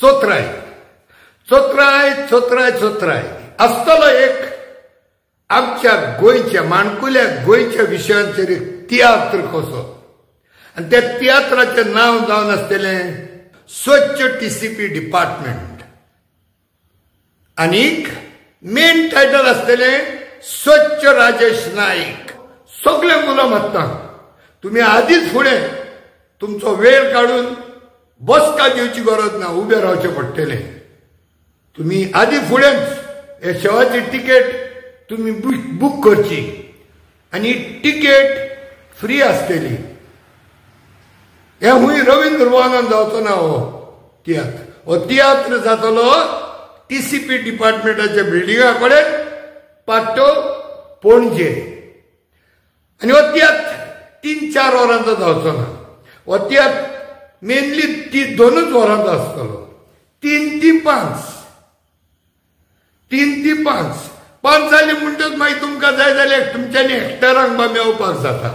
चोत्राय चोत्राय चोत्राय चोत्राय आसतलो एक आमच्या गोयच्या माणकुल्या गोयच्या विशयांचेर एक तियात्र कसो आणि त्या तियात्राचें नाव जावन आसतलें स्वच्छ टीसीपी डिपार्टमेंट आनीक मेन टायटल आसतलें स्वच्छ राजेश नाईक. सगळे मुलं म्हणटा तुम्ही आदीच फुडें तुमचो वेळ काढून बसका घेवची गरज ना, उबे रावचें पडटलें. तुम्ही आदी फुडेंच हे शोची तिकेट तुम्ही बूक करची आनी तिकेट फ्री आसतली. हे हुंय रवींद्र भवनान जावचो ना हो तियात्र जातलो टीसीपी डिपार्टमेंटाच्या बिल्डिंगा कडेन पाट्टो पणजे. आनी हो तियात्र 3-4 वरांचो जावचो ना. हो तियात्र मेनली 2 वरांचो आसतलो. 3 ते 5 जाली म्हणटच मागीर तुमकां जाय जाल्यार तुमच्यांनी हेक्टरांक बा मेवपाक जाता.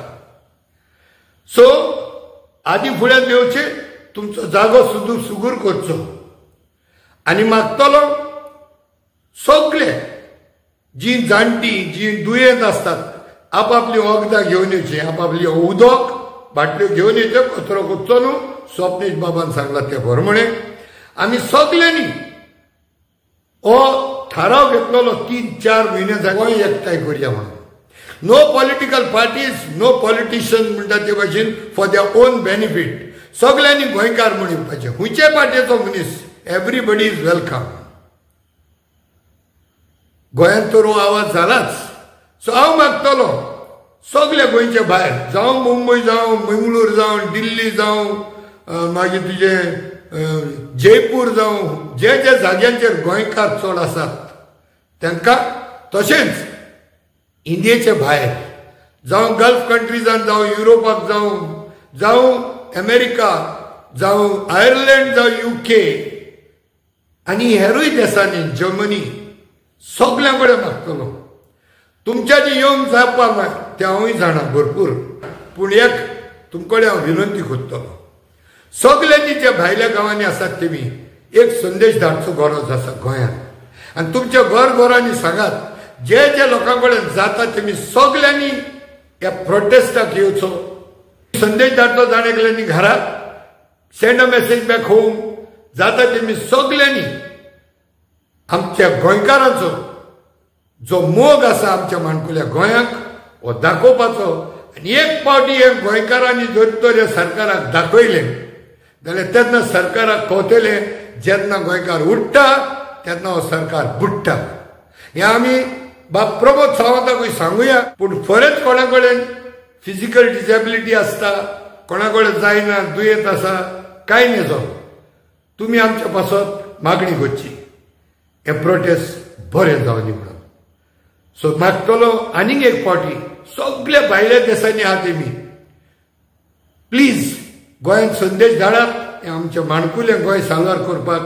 सो आदी फुडें देवचे तुमचो जागो सुगूर करचो आनी मागतलो सगळे जी जाणटी जी दुयेंत आसतात आपापली वखदां घेवन येवची, आपापली उदक बाटल्यो घेवन येवच्यो. कचरो कुदचो न्हू. स्वप्नीश बाबान सांगलां ते बरोवणे आमी सगळ्यांनी हो थाराव घेतलेलो 3-4 म्हयने जागो एकठांय करया म्हणून. No political parties, no politician म्हणटा ते भाशेन फॉर देअर ओन बेनिफीट. सगळ्यांनी गोंयकार म्हूण येवपाचें. खंयचे पार्टीचो मनीस एवरीबडी इज वेलकम. गोंयांत तर हो आवाज जालाच. सो हांव मागतलो सगळे गोंयचे भायर जावं मुंबय जावं मंगळूर जावं दिल्ली जावं मागीर तुजे जयपूर जावं जे जे जाग्यांचेर गोंयकार चड आसात तांकां, तशेंच इंडियेचे भायर जावं गल्फ कंट्रीजान जावं युरोपाक जावं अमेरिका जावं आयर्लंड जावं UK आनी हेरूय देशांनी जर्मनी सगळ्या कडेन मागतलो. तुमच्यांनी येवंक जावपाक जाय तें हांवूय जाणा भरपूर. पूण एक तुमकडे हांव विनंती करतलो. सगळ्यांनी जे भायल्या गांवांनी आसात तेमी एक संदेश धाडचो गरज आसा गोंयांत. आनी तुमच्या घरांनी सांगात जे जे लोकां कडेन जाता तेमी सगळ्यांनी ह्या प्रोटेस्टाक येवचो. संदेश धाडचो जाण एकल्यांनी घरात send a message back home. जाता तेमी सगळ्यांनी आमच्या गोंयकारांचो जो मोग आसा आमच्या माणकुल्या गोंयांक हो दाखोवपाचो. आनी एक फावटी हे गोंयकारांनी जर तर ह्या सरकाराक दाखयलें जाल्यार तेन्ना सरकाराक कळटलें जेन्ना गोंयकार उठ्ठा तेन्ना हो सरकार बुडटा. हें आमी बाब प्रमोद सावंताकूय सांगुया. पूण खरेंच कोणा कडेन फिजिकल डिसेबिलिटी आसता, कोणा कडेन जायना, दुयेंत आसा, कांय नजो, तुमी आमच्या पासत मागणी करची हे प्रोटेस्ट बरें जावनी म्हणून. सो मागतलो आनीक एक फावटी सगळ्या भायल्या देशांनी आहा तेमी प्लीज गोंयांत संदेश धाडात. आमच्या माणकुलें गोंय सांगार करपाक